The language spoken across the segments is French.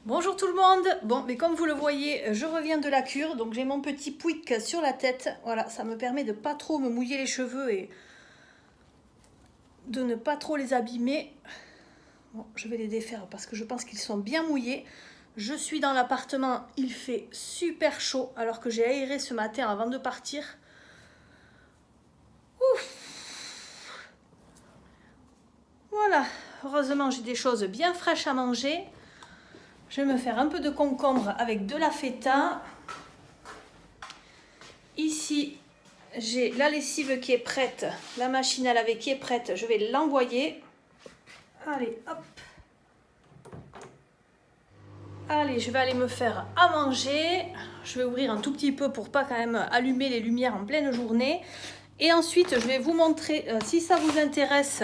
Bonjour tout le monde. Bon, mais comme vous le voyez, je reviens de la cure, donc j'ai mon petit pouic sur la tête. Voilà, ça me permet de pas trop me mouiller les cheveux et de ne pas trop les abîmer. Bon, je vais les défaire parce que je pense qu'ils sont bien mouillés. Je suis dans l'appartement, il fait super chaud alors que j'ai aéré ce matin avant de partir. Ouf. Voilà, heureusement j'ai des choses bien fraîches à manger. Je vais me faire un peu de concombre avec de la feta. Ici, j'ai la lessive qui est prête, la machine à laver qui est prête. Je vais l'envoyer. Allez, hop. Allez, je vais aller me faire à manger. Je vais ouvrir un tout petit peu pour pas quand même allumer les lumières en pleine journée. Et ensuite, je vais vous montrer, si ça vous intéresse,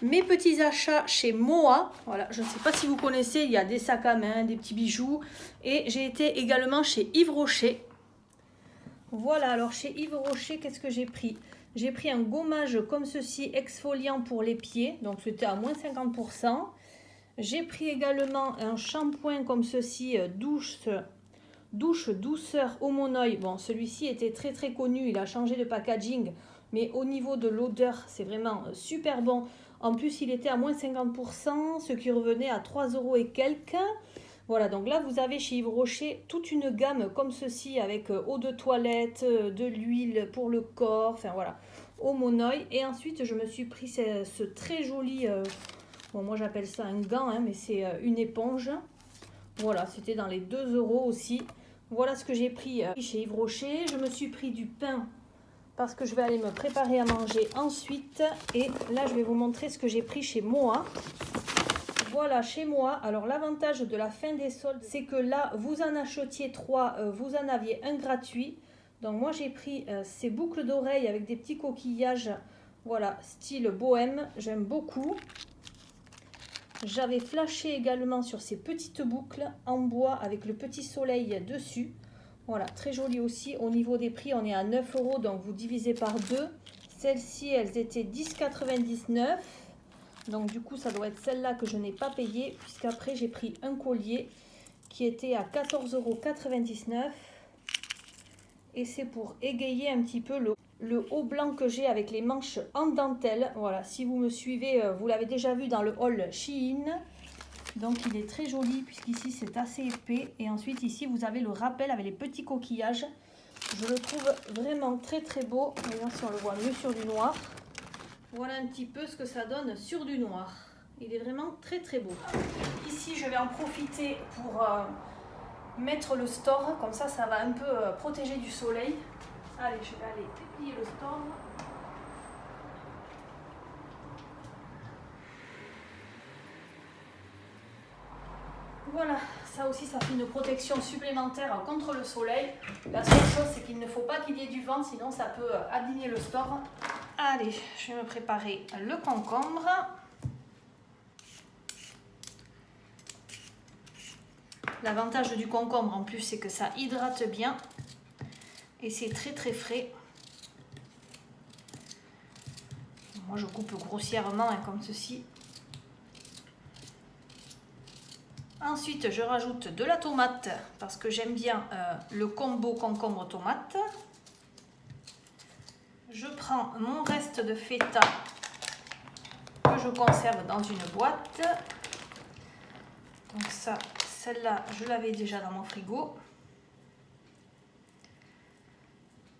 mes petits achats chez Moa. Voilà, je ne sais pas si vous connaissez, il y a des sacs à main, des petits bijoux. Et j'ai été également chez Yves Rocher. Voilà, alors chez Yves Rocher, qu'est-ce que j'ai pris? J'ai pris un gommage comme ceci, exfoliant pour les pieds, donc c'était à moins 50%. J'ai pris également un shampoing comme ceci, douche douceur Homonoï. Bon, celui-ci était très connu, il a changé de packaging, mais au niveau de l'odeur, c'est vraiment super bon. En plus, il était à moins 50%, ce qui revenait à 3 € et quelques. Voilà, donc là, vous avez chez Yves Rocher toute une gamme comme ceci, avec eau de toilette, de l'huile pour le corps, enfin voilà, Homonoï. Et ensuite, je me suis pris ce très joli, bon, moi j'appelle ça un gant, hein, mais c'est une éponge. Voilà, c'était dans les 2 € aussi. Voilà ce que j'ai pris chez Yves Rocher. Je me suis pris du pain parce que je vais aller me préparer à manger ensuite. Et là, je vais vous montrer ce que j'ai pris chez Moa. Voilà, chez moi, alors l'avantage de la fin des soldes, c'est que là, vous en achetiez 3, vous en aviez un gratuit. Donc moi, j'ai pris ces boucles d'oreilles avec des petits coquillages, voilà, style bohème, j'aime beaucoup. J'avais flashé également sur ces petites boucles en bois avec le petit soleil dessus. Voilà, très joli aussi. Au niveau des prix, on est à 9 €, donc vous divisez par 2. Celles-ci, elles étaient 10,99 €. Donc du coup, ça doit être celle-là que je n'ai pas payée, puisqu'après, j'ai pris un collier qui était à 14,99 €. Et c'est pour égayer un petit peu le haut blanc que j'ai avec les manches en dentelle. Voilà, si vous me suivez, vous l'avez déjà vu dans le haul Shein. Donc il est très joli, puisqu'ici c'est assez épais. Et ensuite ici, vous avez le rappel avec les petits coquillages. Je le trouve vraiment très beau. Voyons si on le voit mieux sur du noir. Voilà un petit peu ce que ça donne sur du noir. Il est vraiment très beau. Ici, je vais en profiter pour mettre le store. Comme ça va un peu protéger du soleil. Allez, je vais aller déplier le store. Voilà, ça aussi, ça fait une protection supplémentaire contre le soleil. La seule chose, c'est qu'il ne faut pas qu'il y ait du vent, sinon ça peut abîmer le store. Allez, je vais me préparer le concombre. L'avantage du concombre en plus, c'est que ça hydrate bien et c'est très frais. Moi, je coupe grossièrement comme ceci. Ensuite, je rajoute de la tomate parce que j'aime bien le combo concombre-tomate. Je prends mon reste de feta que je conserve dans une boîte. Donc ça, celle-là, je l'avais déjà dans mon frigo.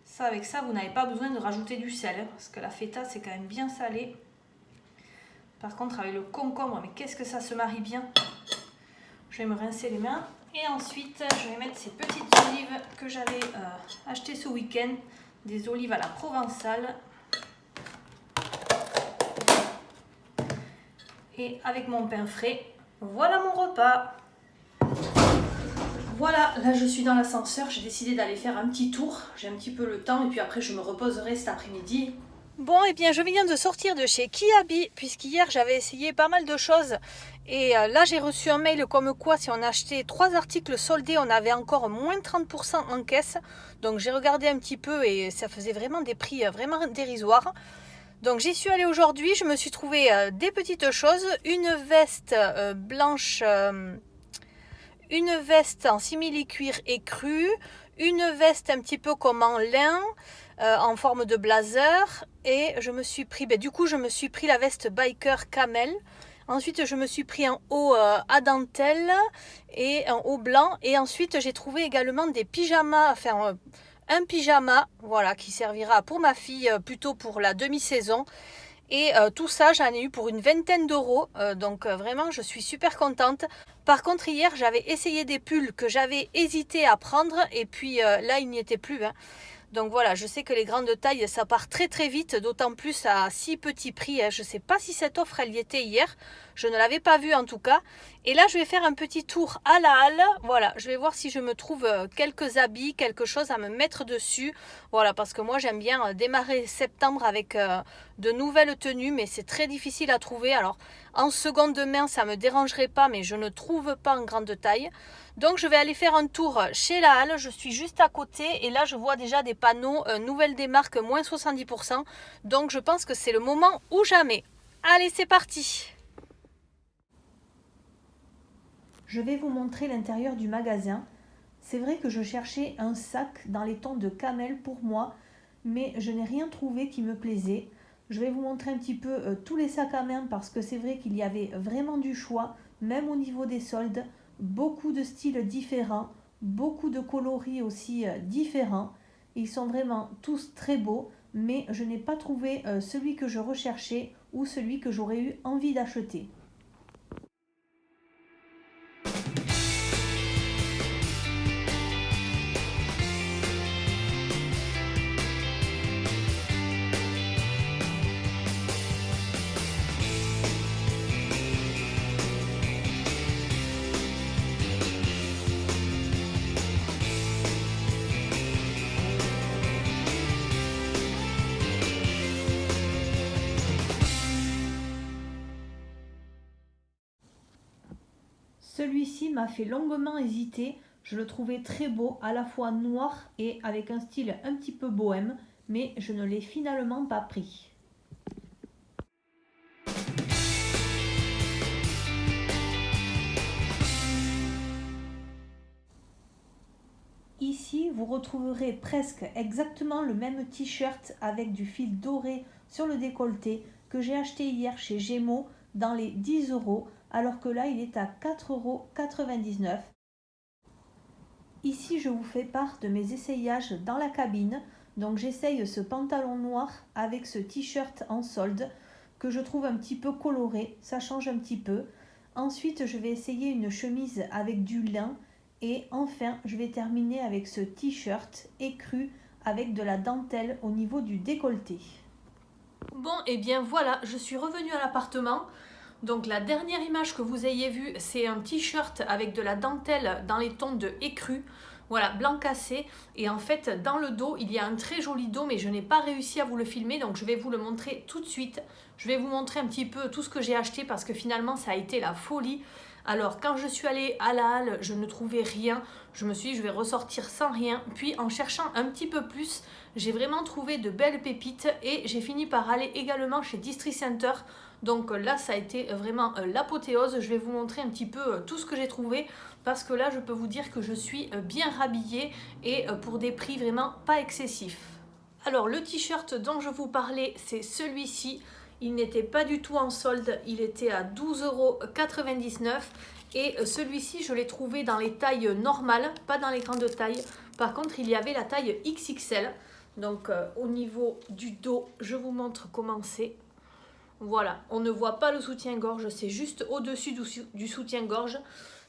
Ça, avec ça, vous n'avez pas besoin de rajouter du sel, hein, parce que la feta, c'est quand même bien salé. Par contre, avec le concombre, mais qu'est-ce que ça se marie bien. Je vais me rincer les mains. Et ensuite, je vais mettre ces petites olives que j'avais achetées ce week-end. Des olives à la provençale. Et avec mon pain frais, voilà mon repas. Voilà, là je suis dans l'ascenseur, j'ai décidé d'aller faire un petit tour. J'ai un petit peu le temps et puis après je me reposerai cet après-midi. Bon, et bien je viens de sortir de chez Kiabi, puisqu'hier j'avais essayé pas mal de choses. Et là j'ai reçu un mail comme quoi si on achetait 3 articles soldés, on avait encore moins 30% en caisse. Donc j'ai regardé un petit peu et ça faisait vraiment des prix vraiment dérisoires. Donc j'y suis allée aujourd'hui, je me suis trouvé des petites choses. Une veste blanche... une veste en simili-cuir écru, une veste un petit peu comme en lin, en forme de blazer, et je me suis pris, du coup je me suis pris la veste biker camel. Ensuite je me suis pris un haut à dentelle et un haut blanc, et ensuite j'ai trouvé également des pyjamas, enfin un pyjama, voilà, qui servira pour ma fille, plutôt pour la demi-saison. Et tout ça, j'en ai eu pour une vingtaine d'euros. Donc vraiment, je suis super contente. Par contre, hier, j'avais essayé des pulls que j'avais hésité à prendre. Et puis là, il n'y était plus, hein. Donc voilà, je sais que les grandes tailles, ça part très très vite, d'autant plus à si petit prix. Je ne sais pas si cette offre, elle y était hier. Je ne l'avais pas vue en tout cas. Et là, je vais faire un petit tour à la halle. Voilà, je vais voir si je me trouve quelques habits, quelque chose à me mettre dessus. Voilà, parce que moi, j'aime bien démarrer septembre avec de nouvelles tenues, mais c'est très difficile à trouver. Alors, en seconde main, ça ne me dérangerait pas, mais je ne trouve pas en grande taille. Donc je vais aller faire un tour chez la halle, je suis juste à côté et là je vois déjà des panneaux nouvelles des marques moins 70%. Donc je pense que c'est le moment ou jamais. Allez, c'est parti! Je vais vous montrer l'intérieur du magasin. C'est vrai que je cherchais un sac dans les tons de camel pour moi, mais je n'ai rien trouvé qui me plaisait. Je vais vous montrer un petit peu tous les sacs à main parce que c'est vrai qu'il y avait vraiment du choix, même au niveau des soldes. Beaucoup de styles différents, beaucoup de coloris aussi différents. Ils sont vraiment tous très beaux, mais je n'ai pas trouvé celui que je recherchais ou celui que j'aurais eu envie d'acheter. Celui-ci m'a fait longuement hésiter, je le trouvais très beau, à la fois noir et avec un style un petit peu bohème, mais je ne l'ai finalement pas pris. Ici, vous retrouverez presque exactement le même t-shirt avec du fil doré sur le décolleté que j'ai acheté hier chez Gémeaux dans les 10 euros, alors que là, il est à 4,99 €. Ici, je vous fais part de mes essayages dans la cabine. Donc, j'essaye ce pantalon noir avec ce t-shirt en solde que je trouve un petit peu coloré. Ça change un petit peu. Ensuite, je vais essayer une chemise avec du lin. Et enfin, je vais terminer avec ce t-shirt écru avec de la dentelle au niveau du décolleté. Bon, et bien voilà, je suis revenue à l'appartement. Donc la dernière image que vous ayez vue, c'est un t-shirt avec de la dentelle dans les tons de écru. Voilà, blanc cassé. Et en fait, dans le dos, il y a un très joli dos, mais je n'ai pas réussi à vous le filmer. Donc je vais vous le montrer tout de suite. Je vais vous montrer un petit peu tout ce que j'ai acheté parce que finalement, ça a été la folie. Alors, quand je suis allée à la halle, je ne trouvais rien. Je me suis dit, je vais ressortir sans rien. Puis, en cherchant un petit peu plus, j'ai vraiment trouvé de belles pépites. Et j'ai fini par aller également chez Distri Center. Donc là, ça a été vraiment l'apothéose. Je vais vous montrer un petit peu tout ce que j'ai trouvé. Parce que là, je peux vous dire que je suis bien rhabillée. Et pour des prix vraiment pas excessifs. Alors, le t-shirt dont je vous parlais, c'est celui-ci. Il n'était pas du tout en solde, il était à 12,99 € et celui-ci je l'ai trouvé dans les tailles normales, pas dans les grandes tailles. Par contre il y avait la taille XXL, donc au niveau du dos je vous montre comment c'est. Voilà, on ne voit pas le soutien-gorge, c'est juste au-dessus du soutien-gorge,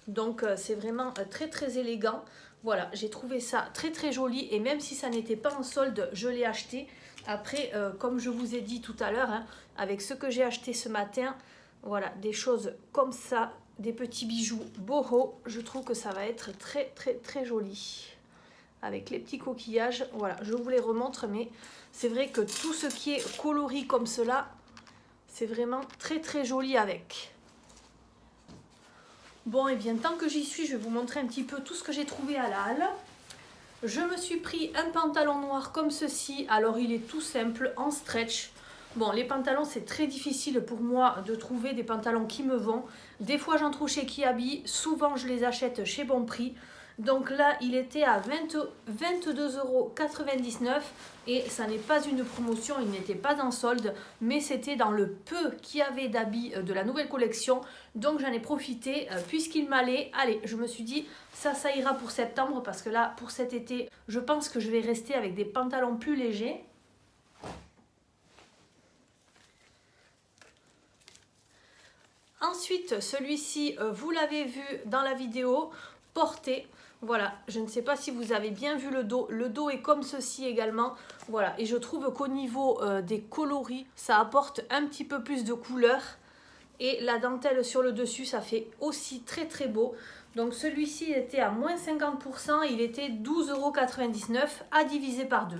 donc c'est vraiment très très élégant. Voilà, j'ai trouvé ça très très joli et même si ça n'était pas en solde, je l'ai acheté. Après, comme je vous ai dit tout à l'heure, hein, avec ce que j'ai acheté ce matin, voilà, des choses comme ça, des petits bijoux boho, je trouve que ça va être très très très joli. Avec les petits coquillages, voilà, je vous les remontre, mais c'est vrai que tout ce qui est coloris comme cela, c'est vraiment très très joli avec. Bon, et bien tant que j'y suis, je vais vous montrer un petit peu tout ce que j'ai trouvé à la halle. Je me suis pris un pantalon noir comme ceci. Alors il est tout simple, en stretch. Bon, les pantalons, c'est très difficile pour moi de trouver des pantalons qui me vont. Des fois, j'en trouve chez Kiabi. Souvent, je les achète chez Bon Prix. Donc là, il était à 22,99 € et ça n'est pas une promotion, il n'était pas en solde, mais c'était dans le peu qu'il y avait d'habits de la nouvelle collection. Donc j'en ai profité puisqu'il m'allait. Allez, je me suis dit, ça ira pour septembre parce que là, pour cet été, je pense que je vais rester avec des pantalons plus légers. Ensuite, celui-ci, vous l'avez vu dans la vidéo, porté. Voilà, je ne sais pas si vous avez bien vu le dos. Le dos est comme ceci également. Voilà, et je trouve qu'au niveau des coloris, ça apporte un petit peu plus de couleur. Et la dentelle sur le dessus, ça fait aussi très très beau. Donc celui-ci était à moins 50%, il était 12,99 € à diviser par 2.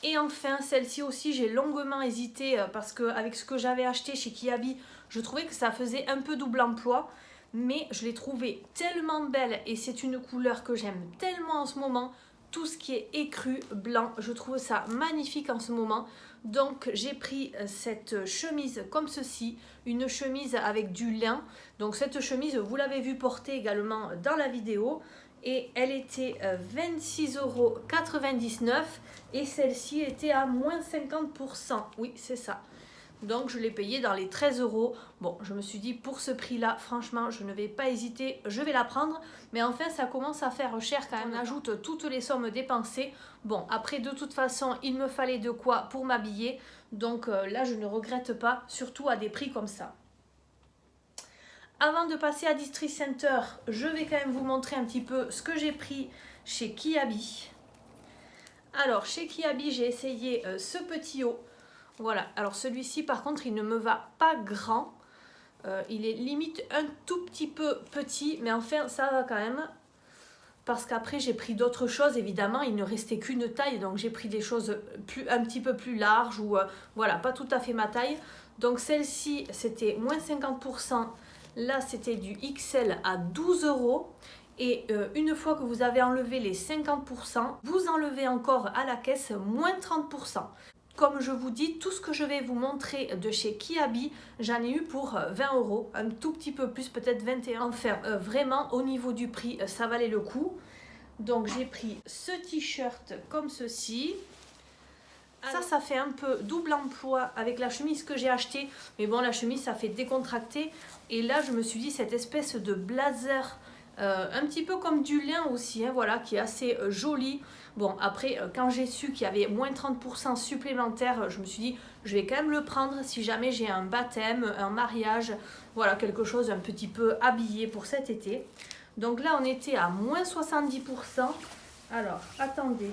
Et enfin, celle-ci aussi, j'ai longuement hésité parce qu'avec ce que j'avais acheté chez Kiabi, je trouvais que ça faisait un peu double emploi. Mais je l'ai trouvée tellement belle et c'est une couleur que j'aime tellement en ce moment. Tout ce qui est écru, blanc, je trouve ça magnifique en ce moment. Donc j'ai pris cette chemise comme ceci, une chemise avec du lin. Donc cette chemise, vous l'avez vu porter également dans la vidéo. Et elle était 26,99 € et celle-ci était à moins 50%. Oui, c'est ça. Donc je l'ai payée dans les 13 €. Bon, je me suis dit pour ce prix-là, franchement, je ne vais pas hésiter, je vais la prendre. Mais enfin, ça commence à faire cher quand même. On ajoute toutes les sommes dépensées. Bon, après, de toute façon, il me fallait de quoi pour m'habiller. Donc là, je ne regrette pas, surtout à des prix comme ça. Avant de passer à District Center, je vais quand même vous montrer un petit peu ce que j'ai pris chez Kiabi. Alors, chez Kiabi, j'ai essayé ce petit haut. Voilà, alors celui-ci, par contre, il ne me va pas grand. Il est limite un tout petit peu petit, mais enfin, ça va quand même. Parce qu'après, j'ai pris d'autres choses, évidemment. Il ne restait qu'une taille, donc j'ai pris des choses un petit peu plus larges ou voilà, pas tout à fait ma taille. Donc celle-ci, c'était moins 50%. Là, c'était du XL à 12 €. Et une fois que vous avez enlevé les 50%, vous enlevez encore à la caisse moins 30%. Comme je vous dis, tout ce que je vais vous montrer de chez Kiabi, j'en ai eu pour 20 €, un tout petit peu plus, peut-être 21 €. Enfin, vraiment, au niveau du prix, ça valait le coup. Donc, j'ai pris ce t-shirt comme ceci. Ça fait un peu double emploi avec la chemise que j'ai achetée. Mais bon, la chemise, ça fait décontracté. Et là, je me suis dit, cette espèce de blazer, un petit peu comme du lin aussi, hein, voilà, qui est assez joli. Bon, après, quand j'ai su qu'il y avait moins 30% supplémentaire, je me suis dit, je vais quand même le prendre si jamais j'ai un baptême, un mariage. Voilà, quelque chose un petit peu habillé pour cet été. Donc là, on était à moins 70%. Alors, attendez.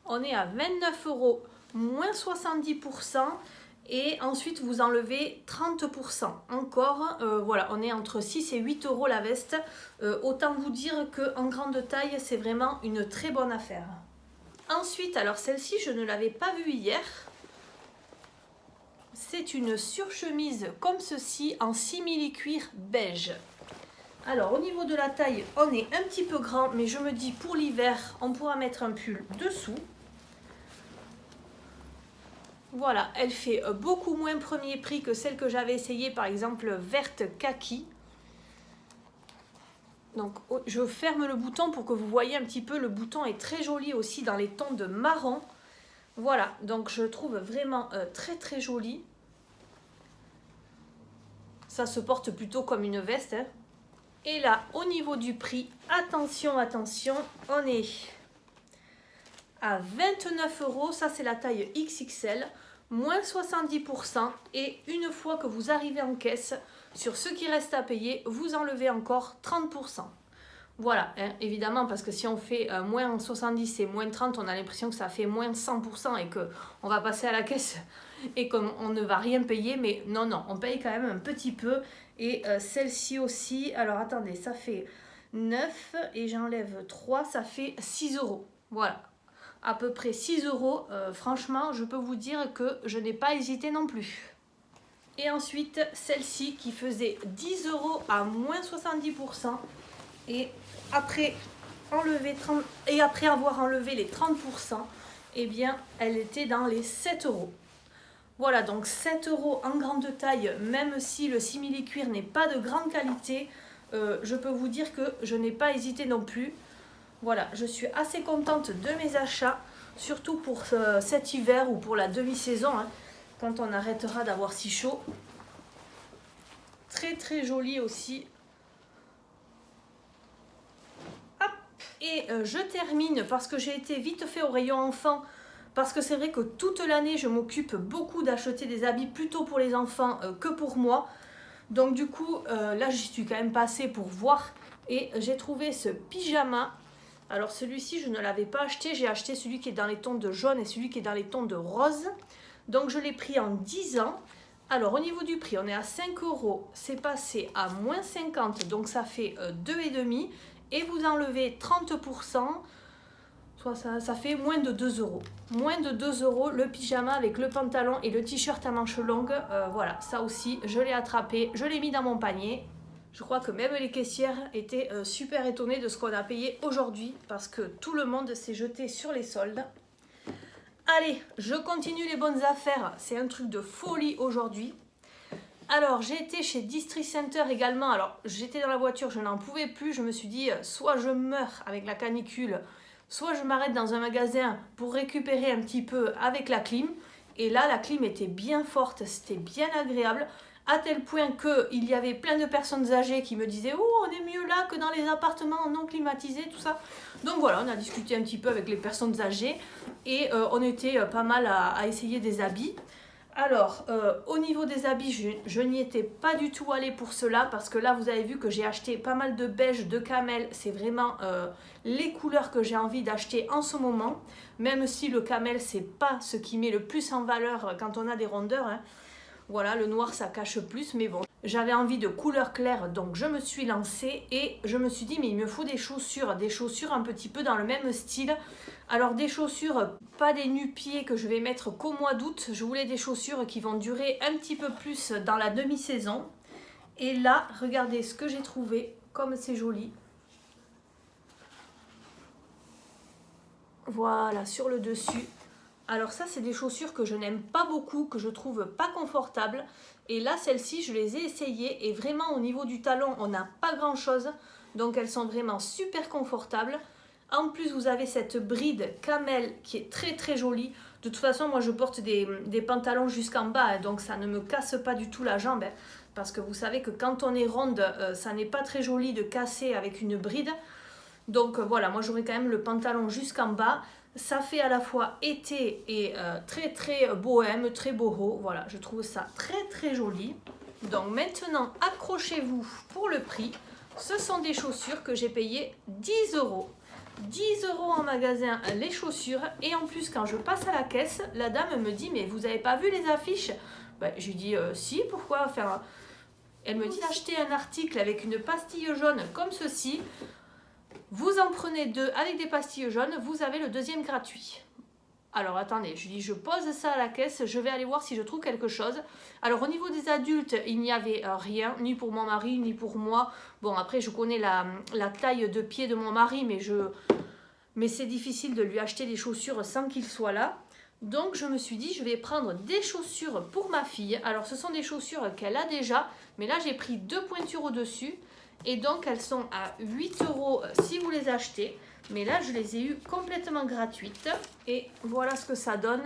On est à 29 €, moins 70%. Et ensuite, vous enlevez 30%. Encore, voilà, on est entre 6 et 8 € la veste. Autant vous dire qu'en grande taille, c'est vraiment une très bonne affaire. Ensuite, alors celle-ci, je ne l'avais pas vue hier. C'est une surchemise comme ceci en simili-cuir beige. Alors, au niveau de la taille, on est un petit peu grand, mais je me dis pour l'hiver, on pourra mettre un pull dessous. Voilà, elle fait beaucoup moins premier prix que celle que j'avais essayée, par exemple verte kaki. Donc je ferme le bouton pour que vous voyez un petit peu, le bouton est très joli aussi dans les tons de marron. Voilà, donc je trouve vraiment très très joli. Ça se porte plutôt comme une veste, hein. Et là, au niveau du prix, attention, attention, on est à 29 €, ça c'est la taille XXL. Moins 70%, et une fois que vous arrivez en caisse, sur ce qui reste à payer, vous enlevez encore 30%. Voilà, hein, évidemment, parce que si on fait moins 70 et moins 30, on a l'impression que ça fait moins 100% et qu'on va passer à la caisse et qu'on ne va rien payer. Mais non, non, on paye quand même un petit peu. Et celle-ci aussi, alors attendez, ça fait 9 et j'enlève 3, ça fait 6 €. Voilà. À peu près 6 €. Franchement, je peux vous dire que je n'ai pas hésité non plus. Et ensuite, celle-ci qui faisait 10 € à moins 70%. Et après enlevé 30 et après avoir enlevé les 30%, eh bien elle était dans les 7 euros. Voilà, donc 7 euros en grande taille, même si le simili-cuir n'est pas de grande qualité, je peux vous dire que je n'ai pas hésité non plus. Voilà, je suis assez contente de mes achats, surtout pour cet hiver ou pour la demi-saison, hein, quand on arrêtera d'avoir si chaud. Très très joli aussi. Hop. Et je termine parce que j'ai été vite fait au rayon enfant. Parce que c'est vrai que toute l'année, je m'occupe beaucoup d'acheter des habits plutôt pour les enfants que pour moi. Donc du coup, là, j'y suis quand même passée pour voir. Et j'ai trouvé ce pyjama. Alors celui-ci, je ne l'avais pas acheté. J'ai acheté celui qui est dans les tons de jaune et celui qui est dans les tons de rose. Donc je l'ai pris en 10 ans. Alors au niveau du prix, on est à 5 euros. C'est passé à moins 50. Donc ça fait 2,5. Et vous enlevez 30%. Ça fait moins de 2 euros. Moins de 2 euros le pyjama avec le pantalon et le t-shirt à manches longues. Voilà, ça aussi, je l'ai attrapé, je l'ai mis dans mon panier. Je crois que même les caissières étaient super étonnées de ce qu'on a payé aujourd'hui parce que tout le monde s'est jeté sur les soldes. Allez, je continue les bonnes affaires. C'est un truc de folie aujourd'hui. Alors, j'ai été chez District Center également. Alors, j'étais dans la voiture, je n'en pouvais plus. Je me suis dit, soit je meurs avec la canicule, soit je m'arrête dans un magasin pour récupérer un petit peu avec la clim. Et là, la clim était bien forte, c'était bien agréable, à tel point qu'il y avait plein de personnes âgées qui me disaient « Oh, on est mieux là que dans les appartements non climatisés, tout ça ». Donc voilà, on a discuté un petit peu avec les personnes âgées et on était pas mal à essayer des habits. Alors, au niveau des habits, je n'y étais pas du tout allée pour cela parce que là, vous avez vu que j'ai acheté pas mal de beige, de camel. C'est vraiment les couleurs que j'ai envie d'acheter en ce moment. Même si le camel, c'est pas ce qui met le plus en valeur quand on a des rondeurs, hein. Voilà, le noir, ça cache plus, mais bon. J'avais envie de couleurs claires, donc je me suis lancée et je me suis dit, mais il me faut des chaussures un petit peu dans le même style. Alors des chaussures, pas des nu-pieds que je vais mettre qu'au mois d'août. Je voulais des chaussures qui vont durer un petit peu plus dans la demi-saison. Et là, regardez ce que j'ai trouvé, comme c'est joli. Voilà, sur le dessus. Alors ça, c'est des chaussures que je n'aime pas beaucoup, que je trouve pas confortables. Et là, celles-ci, je les ai essayées et vraiment au niveau du talon, on n'a pas grand-chose. Donc elles sont vraiment super confortables. En plus, vous avez cette bride camel qui est très très jolie. De toute façon, moi je porte des pantalons jusqu'en bas, hein, donc ça ne me casse pas du tout la jambe. Hein, parce que vous savez que quand on est ronde, ça n'est pas très joli de casser avec une bride. Donc voilà, moi j'aurai quand même le pantalon jusqu'en bas. Ça fait à la fois été et très très bohème, très boho. Voilà, je trouve ça très très joli. Donc maintenant, accrochez-vous pour le prix. Ce sont des chaussures que j'ai payées 10 euros. 10 euros en magasin les chaussures. Et en plus, quand je passe à la caisse, la dame me dit « Mais vous n'avez pas vu les affiches ?» Je lui dis « Si, pourquoi ?» Elle me dit d'acheter un article avec une pastille jaune comme ceci. Vous en prenez 2 avec des pastilles jaunes, vous avez le deuxième gratuit. Alors attendez, je dis je pose ça à la caisse, je vais aller voir si je trouve quelque chose. Alors au niveau des adultes, il n'y avait rien, ni pour mon mari, ni pour moi. Bon après je connais la taille de pied de mon mari, mais c'est difficile de lui acheter des chaussures sans qu'il soit là. Donc je me suis dit je vais prendre des chaussures pour ma fille. Alors ce sont des chaussures qu'elle a déjà, mais là j'ai pris 2 pointures au-dessus. Et donc elles sont à 8 euros si vous les achetez. Mais là je les ai eues complètement gratuites. Et voilà ce que ça donne.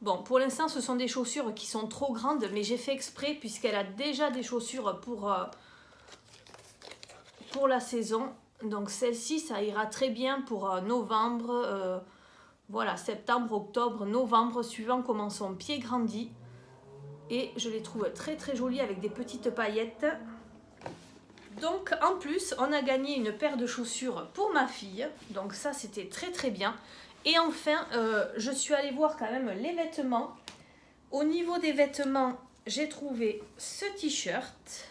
Bon, pour l'instant ce sont des chaussures qui sont trop grandes. Mais j'ai fait exprès puisqu'elle a déjà des chaussures pour la saison. Donc celle-ci ça ira très bien pour novembre. Voilà, septembre, octobre, novembre, suivant comment son pied grandit. Et je les trouve très très jolies avec des petites paillettes. Donc en plus, on a gagné une paire de chaussures pour ma fille. Donc ça, c'était très très bien. Et enfin, je suis allée voir quand même les vêtements. Au niveau des vêtements, j'ai trouvé ce t-shirt.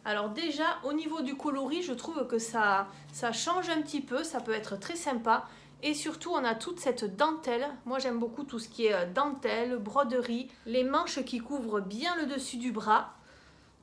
Alors déjà, au niveau du coloris, je trouve que ça change un petit peu. Ça peut être très sympa. Et surtout, on a toute cette dentelle. Moi, j'aime beaucoup tout ce qui est dentelle, broderie. Les manches qui couvrent bien le dessus du bras.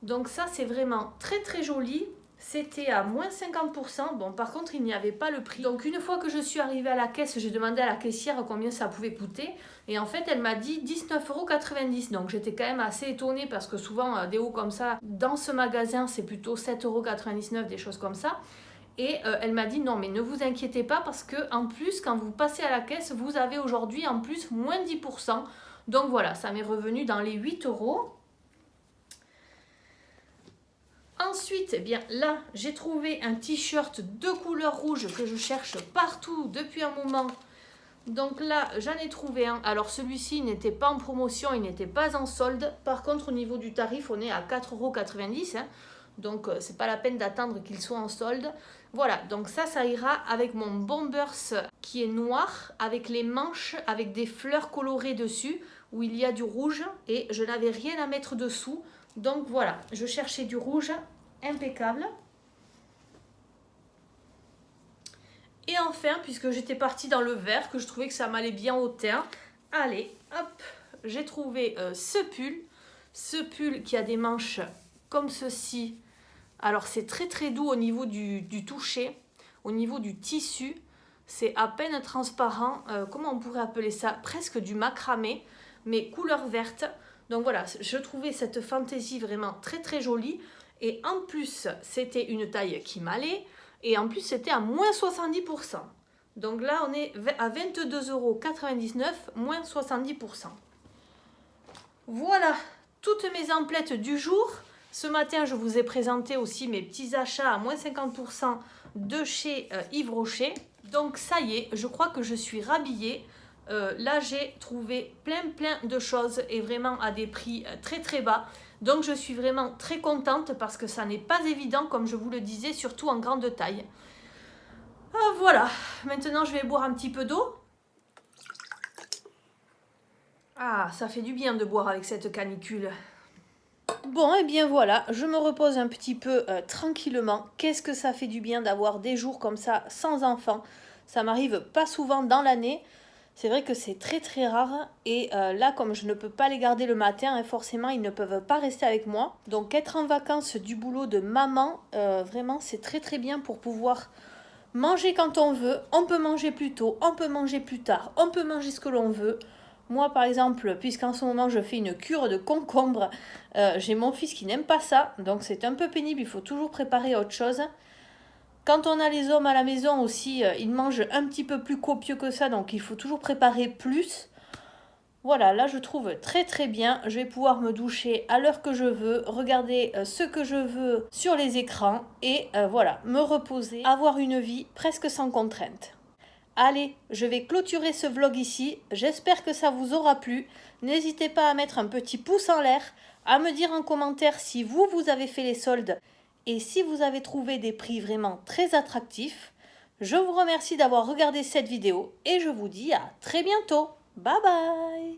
Donc ça, c'est vraiment très très joli. c'était à moins 50%. Bon, par contre, il n'y avait pas le prix. Donc, une fois que je suis arrivée à la caisse, j'ai demandé à la caissière combien ça pouvait coûter. Et en fait, elle m'a dit 19,90 €. Donc, j'étais quand même assez étonnée parce que souvent, des hauts comme ça, dans ce magasin, c'est plutôt 7,99 €, des choses comme ça. Et elle m'a dit non, mais ne vous inquiétez pas parce que en plus, quand vous passez à la caisse, vous avez aujourd'hui en plus moins 10%. Donc voilà, ça m'est revenu dans les 8 €. Ensuite, eh bien là, j'ai trouvé un t-shirt de couleur rouge que je cherche partout depuis un moment. Donc là, j'en ai trouvé un. Alors celui-ci n'était pas en promotion, il n'était pas en solde. Par contre, au niveau du tarif, on est à 4,90 €. Donc c'est pas la peine d'attendre qu'il soit en solde. Voilà, donc ça ira avec mon Bombers qui est noir, avec les manches, avec des fleurs colorées dessus, où il y a du rouge. Et je n'avais rien à mettre dessous. Donc voilà, je cherchais du rouge, impeccable. Et enfin, puisque j'étais partie dans le vert, que je trouvais que ça m'allait bien au teint, allez, hop, j'ai trouvé ce pull. Ce pull qui a des manches comme ceci. Alors c'est très très doux au niveau du toucher, au niveau du tissu. C'est à peine transparent, comment on pourrait appeler ça? Presque du macramé, mais couleur verte. Donc voilà, je trouvais cette fantaisie vraiment très très jolie. Et en plus, c'était une taille qui m'allait. Et en plus, c'était à moins 70%. Donc là, on est à 22,99 €, moins 70%. Voilà, toutes mes emplettes du jour. Ce matin, je vous ai présenté aussi mes petits achats à moins 50% de chez Yves Rocher. Donc ça y est, je crois que je suis rhabillée. Là, j'ai trouvé plein de choses et vraiment à des prix très très bas. Donc je suis vraiment très contente parce que ça n'est pas évident, comme je vous le disais, surtout en grande taille. Voilà, maintenant je vais boire un petit peu d'eau. Ah, ça fait du bien de boire avec cette canicule. Bon, et bien voilà, je me repose un petit peu tranquillement. Qu'est-ce que ça fait du bien d'avoir des jours comme ça sans enfants. Ça m'arrive pas souvent dans l'année. C'est vrai que c'est très très rare. Et là, comme je ne peux pas les garder le matin, hein, forcément, ils ne peuvent pas rester avec moi. Donc être en vacances du boulot de maman, vraiment, c'est très très bien pour pouvoir manger quand on veut. On peut manger plus tôt, on peut manger plus tard, on peut manger ce que l'on veut. Moi, par exemple, puisqu'en ce moment, je fais une cure de concombre, j'ai mon fils qui n'aime pas ça, donc c'est un peu pénible, il faut toujours préparer autre chose. Quand on a les hommes à la maison aussi, ils mangent un petit peu plus copieux que ça, donc il faut toujours préparer plus. Voilà, là je trouve très très bien. Je vais pouvoir me doucher à l'heure que je veux, regarder ce que je veux sur les écrans et voilà, me reposer, avoir une vie presque sans contrainte. Allez, je vais clôturer ce vlog ici. J'espère que ça vous aura plu. N'hésitez pas à mettre un petit pouce en l'air, à me dire en commentaire si vous avez fait les soldes et si vous avez trouvé des prix vraiment très attractifs. Je vous remercie d'avoir regardé cette vidéo et je vous dis à très bientôt. Bye bye!